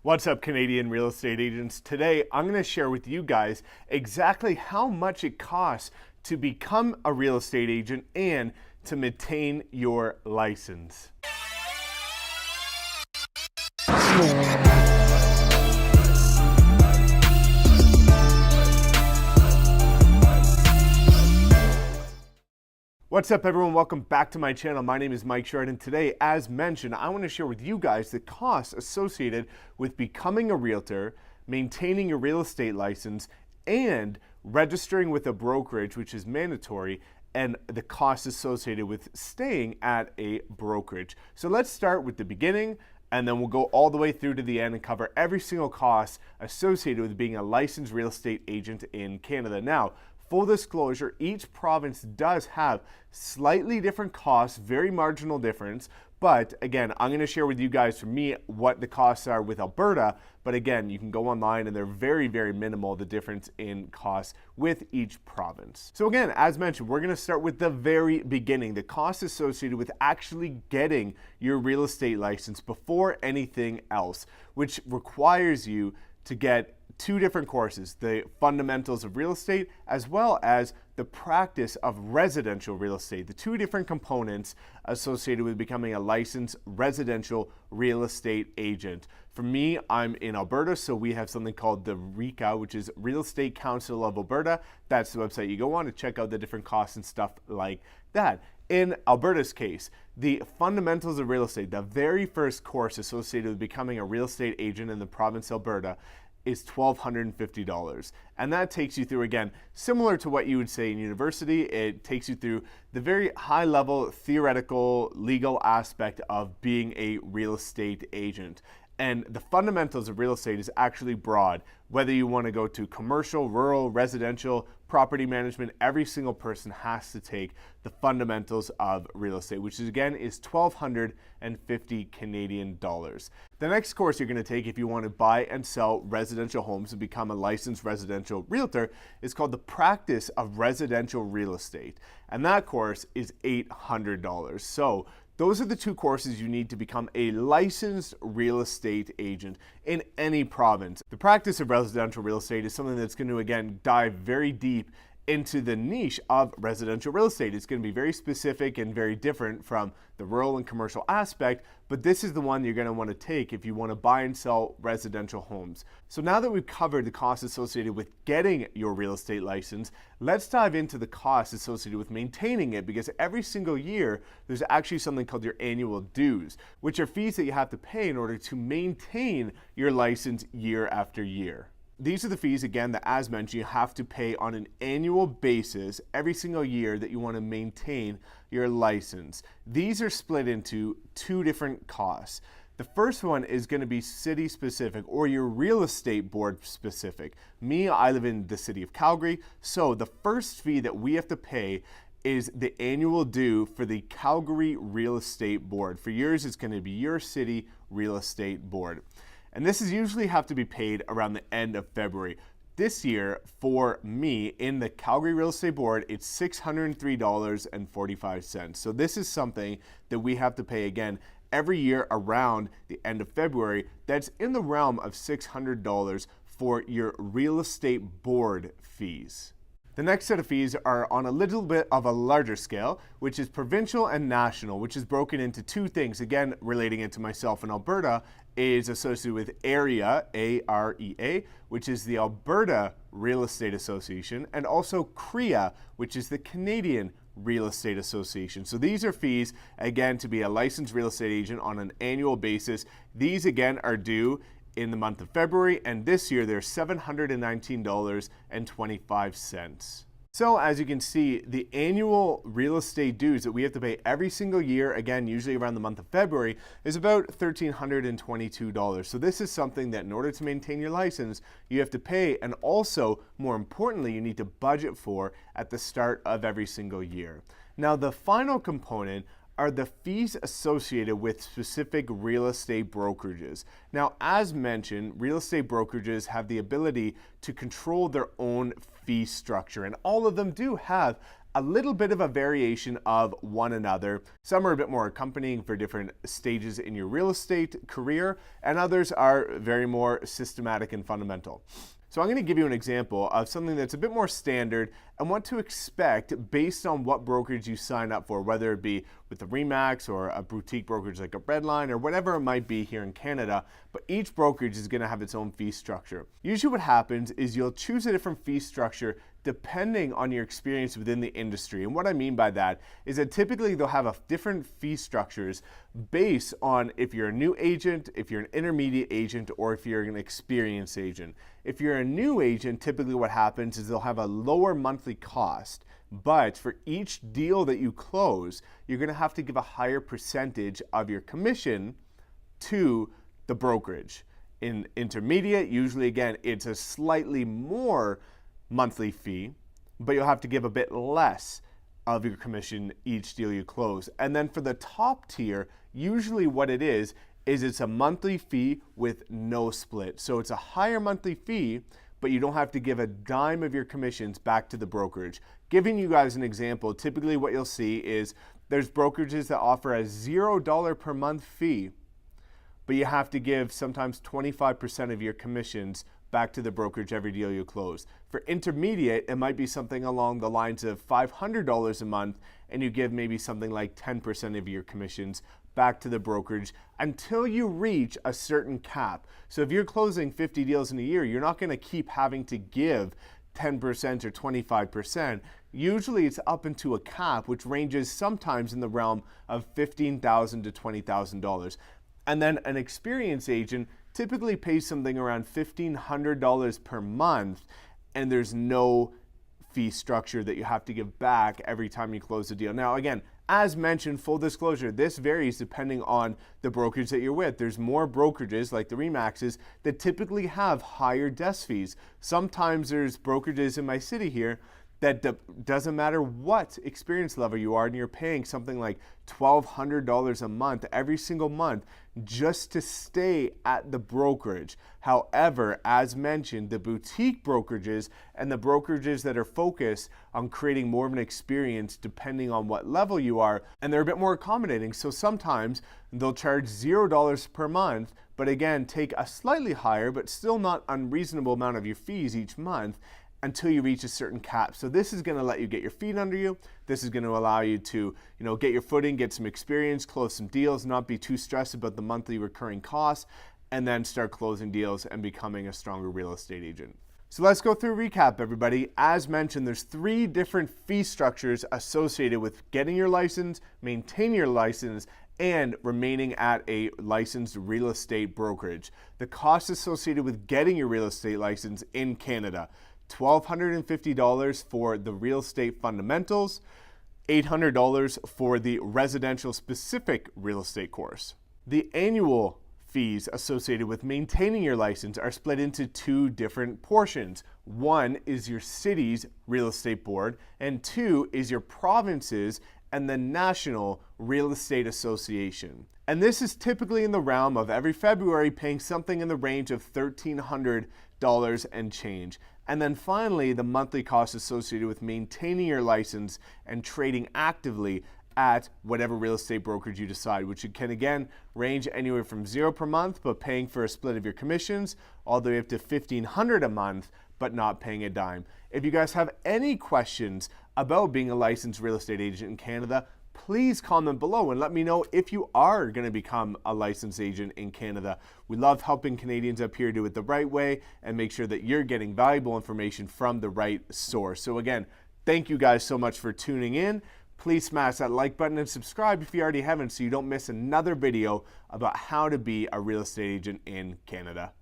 What's up, Canadian real estate agents? Today, I'm going to share with you guys exactly how much it costs to become a real estate agent and to maintain your license. What's up, everyone? Welcome back to my channel. My name is Mike Sherrard, and today, as mentioned, I want to share with you guys the costs associated with becoming a realtor, maintaining your real estate license, and registering with a brokerage, which is mandatory, and the costs associated with staying at a brokerage. So let's start with the beginning, and then we'll go all the way through to the end and cover every single cost associated with being a licensed real estate agent in Canada. Now, full disclosure, each province does have slightly different costs, very marginal difference, but again, I'm going to share with you guys, for me, what the costs are with Alberta, but again, you can go online and they're very, very minimal, the difference in costs with each province. So again, as mentioned, we're going to start with the very beginning, the costs associated with actually getting your real estate license before anything else, which requires you to get two different courses, the fundamentals of real estate as well as the practice of residential real estate, the two different components associated with becoming a licensed residential real estate agent. For me, I'm in Alberta, so we have something called the RECA, which is Real Estate Council of Alberta. That's the website you go on to check out the different costs and stuff like that. In Alberta's case, the fundamentals of real estate, the very first course associated with becoming a real estate agent in the province of Alberta, is $1,250. And that takes you through, again, similar to what you would say in university, it takes you through the very high level theoretical legal aspect of being a real estate agent. And the fundamentals of real estate is actually broad. Whether you want to go to commercial, rural, residential, property management, every single person has to take the fundamentals of real estate, which is, again, is 1,250 Canadian dollars. The next course you're going to take if you want to buy and sell residential homes and become a licensed residential realtor is called the Practice of Residential Real Estate. And that course is $800. So those are the two courses you need to become a licensed real estate agent in any province. The practice of residential real estate is something that's going to, again, dive very deep into the niche of residential real estate. It's going to be very specific and very different from the rural and commercial aspect, but this is the one you're going to want to take if you want to buy and sell residential homes. So now that we've covered the costs associated with getting your real estate license, let's dive into the costs associated with maintaining it, because every single year there's actually something called your annual dues, which are fees that you have to pay in order to maintain your license year after year. These are the fees, again, that, as mentioned, you have to pay on an annual basis every single year that you want to maintain your license. These are split into two different costs. The first one is going to be city specific, or your real estate board specific. Me, I live in the city of Calgary, so the first fee that we have to pay is the annual due for the Calgary Real Estate Board. For yours, it's going to be your city real estate board. And this is usually have to be paid around the end of February. This year, for me, in the Calgary Real Estate Board, it's $603.45. So this is something that we have to pay, again, every year around the end of February. That's in the realm of $600 for your real estate board fees. The next set of fees are on a little bit of a larger scale, which is provincial and national, which is broken into two things. Again, relating it to myself in Alberta, is associated with AREA, A-R-E-A, which is the Alberta Real Estate Association, and also CREA, which is the Canadian Real Estate Association. So these are fees, again, to be a licensed real estate agent on an annual basis. These, again, are due in the month of February, and this year they're $719.25. So as you can see, the annual real estate dues that we have to pay every single year, again, usually around the month of February, is about $1,322. So this is something that in order to maintain your license, you have to pay, and also, more importantly, you need to budget for at the start of every single year. Now, the final component are the fees associated with specific real estate brokerages. Now, as mentioned, real estate brokerages have the ability to control their own fee structure, and all of them do have a little bit of a variation of one another. Some are a bit more accompanying for different stages in your real estate career, and others are very more systematic and fundamental. So I'm going to give you an example of something that's a bit more standard and what to expect based on what brokerage you sign up for, whether it be with the RE/MAX or a boutique brokerage like a Redline or whatever it might be here in Canada. But each brokerage is going to have its own fee structure. Usually what happens is you'll choose a different fee structure depending on your experience within the industry. And what I mean by that is that typically they'll have different fee structures based on if you're a new agent, if you're an intermediate agent, or if you're an experienced agent. If you're a new agent, typically what happens is they'll have a lower monthly cost, but for each deal that you close, you're gonna have to give a higher percentage of your commission to the brokerage. In intermediate, usually again, it's a slightly more monthly fee, but you'll have to give a bit less of your commission each deal you close. And then for the top tier, usually what it is it's a monthly fee with no split. So it's a higher monthly fee, but you don't have to give a dime of your commissions back to the brokerage. Giving you guys an example, typically what you'll see is there's brokerages that offer a $0 per month fee, but you have to give sometimes 25% of your commissions back to the brokerage every deal you close. For intermediate, it might be something along the lines of $500 a month, and you give maybe something like 10% of your commissions back to the brokerage until you reach a certain cap. So if you're closing 50 deals in a year, you're not going to keep having to give 10% or 25%. Usually it's up into a cap, which ranges sometimes in the realm of $15,000 to $20,000. And then an experienced agent typically pays something around $1,500 per month, and there's no fee structure that you have to give back every time you close a deal. Now, again, as mentioned, full disclosure, this varies depending on the brokerage that you're with. There's more brokerages like the RE/MAXs that typically have higher desk fees. Sometimes there's brokerages in my city here that doesn't matter what experience level you are, and you're paying something like $1,200 a month every single month just to stay at the brokerage. However, as mentioned, the boutique brokerages and the brokerages that are focused on creating more of an experience depending on what level you are, and they're a bit more accommodating. So sometimes they'll charge $0 per month, but again, take a slightly higher but still not unreasonable amount of your fees each month until you reach a certain cap. So this is going to let you get your feet under you. This is going to allow you to, get your footing, get some experience, close some deals, not be too stressed about the monthly recurring costs, and then start closing deals and becoming a stronger real estate agent. So let's go through a recap, everybody. As mentioned, there's 3 different fee structures associated with getting your license, maintaining your license, and remaining at a licensed real estate brokerage. The costs associated with getting your real estate license in Canada: $1,250 for the real estate fundamentals, $800 for the residential specific real estate course. The annual fees associated with maintaining your license are split into 2 different portions. One is your city's real estate board, and 2 is your province's and the National Real Estate Association. And this is typically in the realm of every February paying something in the range of $1,300 and change. And then finally, the monthly costs associated with maintaining your license and trading actively at whatever real estate brokerage you decide, which can again range anywhere from $0 per month, but paying for a split of your commissions, all the way up to $1,500 a month, but not paying a dime. If you guys have any questions about being a licensed real estate agent in Canada, please comment below and let me know if you are going to become a licensed agent in Canada. We love helping Canadians up here do it the right way and make sure that you're getting valuable information from the right source. So again, thank you guys so much for tuning in. Please smash that like button and subscribe if you already haven't so you don't miss another video about how to be a real estate agent in Canada.